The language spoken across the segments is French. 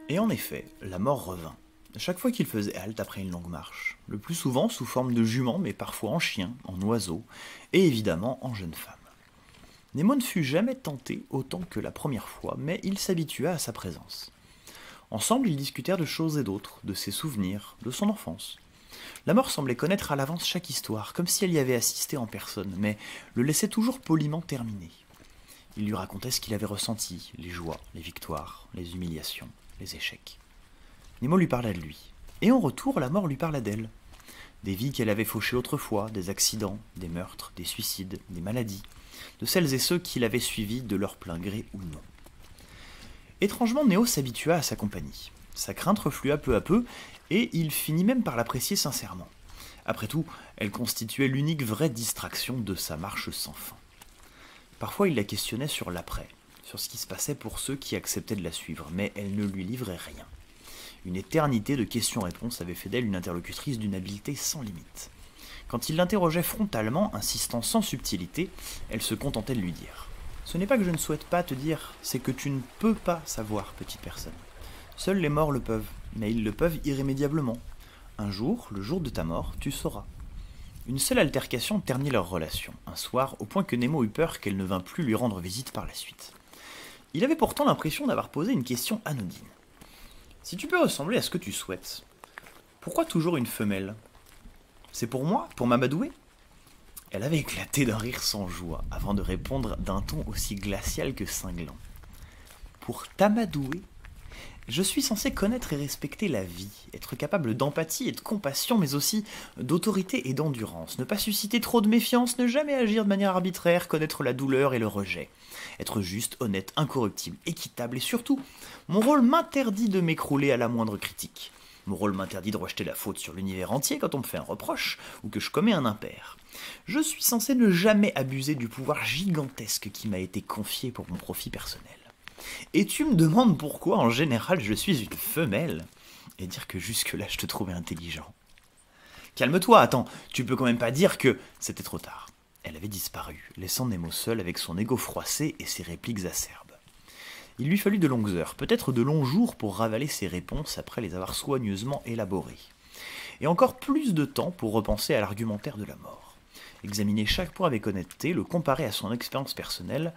Et en effet, la mort revint. Chaque fois qu'il faisait halte après une longue marche, le plus souvent sous forme de jument, mais parfois en chien, en oiseau, et évidemment en jeune femme. Nemo ne fut jamais tenté autant que la première fois, mais il s'habitua à sa présence. Ensemble, ils discutèrent de choses et d'autres, de ses souvenirs, de son enfance. La mort semblait connaître à l'avance chaque histoire, comme si elle y avait assisté en personne, mais le laissait toujours poliment terminer. Il lui racontait ce qu'il avait ressenti, les joies, les victoires, les humiliations, les échecs. Nemo lui parla de lui. Et en retour, la mort lui parla d'elle. Des vies qu'elle avait fauchées autrefois, des accidents, des meurtres, des suicides, des maladies, de celles et ceux qui l'avaient suivi de leur plein gré ou non. Étrangement, Néo s'habitua à sa compagnie. Sa crainte reflua peu à peu, et il finit même par l'apprécier sincèrement. Après tout, elle constituait l'unique vraie distraction de sa marche sans fin. Parfois, il la questionnait sur l'après, sur ce qui se passait pour ceux qui acceptaient de la suivre, mais elle ne lui livrait rien. Une éternité de questions-réponses avait fait d'elle une interlocutrice d'une habileté sans limite. Quand il l'interrogeait frontalement, insistant sans subtilité, elle se contentait de lui dire « Ce n'est pas que je ne souhaite pas te dire, c'est que tu ne peux pas savoir, petite personne. Seuls les morts le peuvent, mais ils le peuvent irrémédiablement. Un jour, le jour de ta mort, tu sauras. » Une seule altercation ternit leur relation, un soir, au point que Nemo eut peur qu'elle ne vînt plus lui rendre visite par la suite. Il avait pourtant l'impression d'avoir posé une question anodine. « Si tu peux ressembler à ce que tu souhaites, pourquoi toujours une femelle ? C'est pour moi, pour m'amadouer ?» Elle avait éclaté d'un rire sans joie, avant de répondre d'un ton aussi glacial que cinglant. « Pour t'amadouer ? Je suis censé connaître et respecter la vie, être capable d'empathie et de compassion, mais aussi d'autorité et d'endurance, ne pas susciter trop de méfiance, ne jamais agir de manière arbitraire, connaître la douleur et le rejet, être juste, honnête, incorruptible, équitable, et surtout, mon rôle m'interdit de m'écrouler à la moindre critique. Mon rôle m'interdit de rejeter la faute sur l'univers entier quand on me fait un reproche ou que je commets un impair. Je suis censé ne jamais abuser du pouvoir gigantesque qui m'a été confié pour mon profit personnel. Et tu me demandes pourquoi, en général, je suis une femelle. Et dire que jusque-là, je te trouvais intelligent. Calme-toi, attends, tu peux quand même pas dire que... C'était trop tard. Elle avait disparu, laissant Nemo seul avec son ego froissé et ses répliques acerbes. Il lui fallut de longues heures, peut-être de longs jours pour ravaler ses réponses après les avoir soigneusement élaborées. Et encore plus de temps pour repenser à l'argumentaire de la mort. Examiner chaque point avec honnêteté, le comparer à son expérience personnelle,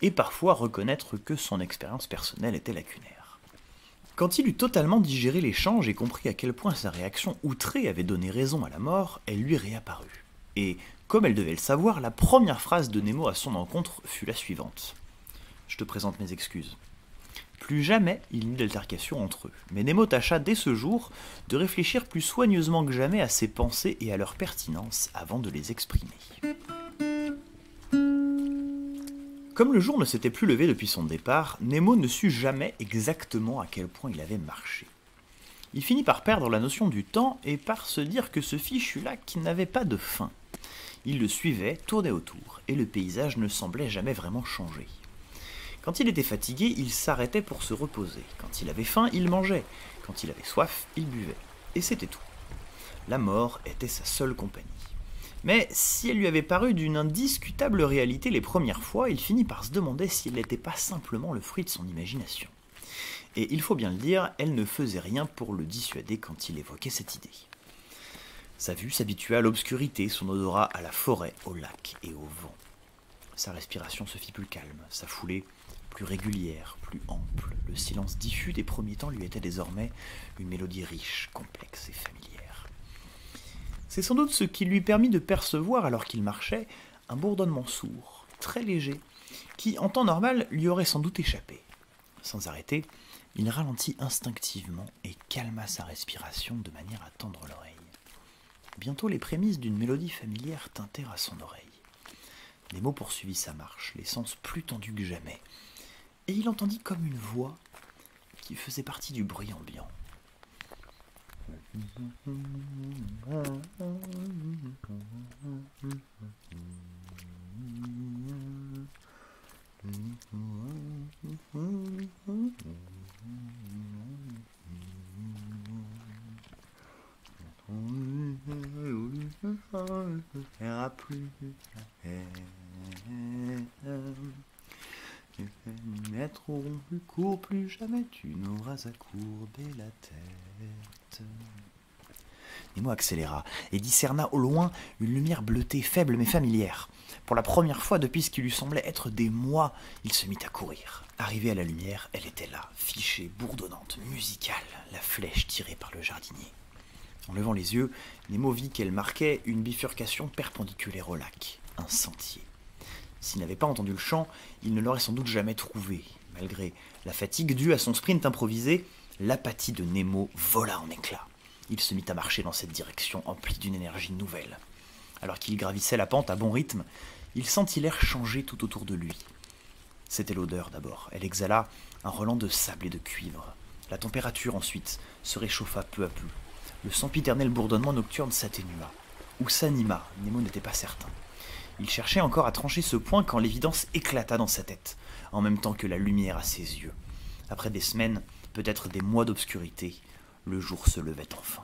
et parfois reconnaître que son expérience personnelle était lacunaire. Quand il eut totalement digéré l'échange et compris à quel point sa réaction outrée avait donné raison à la mort, elle lui réapparut. Et, comme elle devait le savoir, la première phrase de Nemo à son encontre fut la suivante. « Je te présente mes excuses. » Plus jamais il n'y eut d'altercation entre eux, mais Nemo tâcha dès ce jour de réfléchir plus soigneusement que jamais à ses pensées et à leur pertinence avant de les exprimer. Comme le jour ne s'était plus levé depuis son départ, Nemo ne sut jamais exactement à quel point il avait marché. Il finit par perdre la notion du temps et par se dire que ce fichu lac n'avait pas de fin. Il le suivait, tournait autour, et le paysage ne semblait jamais vraiment changer. Quand il était fatigué, il s'arrêtait pour se reposer. Quand il avait faim, il mangeait. Quand il avait soif, il buvait. Et c'était tout. La mort était sa seule compagnie. Mais si elle lui avait paru d'une indiscutable réalité les premières fois, il finit par se demander si elle n'était pas simplement le fruit de son imagination. Et il faut bien le dire, elle ne faisait rien pour le dissuader quand il évoquait cette idée. Sa vue s'habitua à l'obscurité, son odorat à la forêt, au lac et au vent. Sa respiration se fit plus calme, sa foulée plus régulière, plus ample. Le silence diffus des premiers temps lui était désormais une mélodie riche, complexe et familière. C'est sans doute ce qui lui permit de percevoir, alors qu'il marchait, un bourdonnement sourd, très léger, qui, en temps normal, lui aurait sans doute échappé. Sans arrêter, il ralentit instinctivement et calma sa respiration de manière à tendre l'oreille. Bientôt les prémices d'une mélodie familière tintèrent à son oreille. Nemo poursuivit sa marche, les sens plus tendus que jamais, et il entendit comme une voix qui faisait partie du bruit ambiant. Être au rond plus court, plus jamais tu n'auras à courber la tête. Nemo accéléra et discerna au loin une lumière bleutée, faible mais familière. Pour la première fois depuis ce qui lui semblait être des mois, il se mit à courir. Arrivé à la lumière, elle était là, fichée, bourdonnante, musicale, la flèche tirée par le jardinier. En levant les yeux, Nemo vit qu'elle marquait une bifurcation perpendiculaire au lac, un sentier. S'il n'avait pas entendu le chant, il ne l'aurait sans doute jamais trouvé. Malgré la fatigue due à son sprint improvisé, l'apathie de Nemo vola en éclats. Il se mit à marcher dans cette direction, empli d'une énergie nouvelle. Alors qu'il gravissait la pente à bon rythme, il sentit l'air changer tout autour de lui. C'était l'odeur d'abord. Elle exhala un relent de sable et de cuivre. La température ensuite se réchauffa peu à peu. Le sempiternel bourdonnement nocturne s'atténua. Ou s'anima, Nemo n'était pas certain. Il cherchait encore à trancher ce point quand l'évidence éclata dans sa tête, en même temps que la lumière à ses yeux. Après des semaines, peut-être des mois d'obscurité, le jour se levait enfin.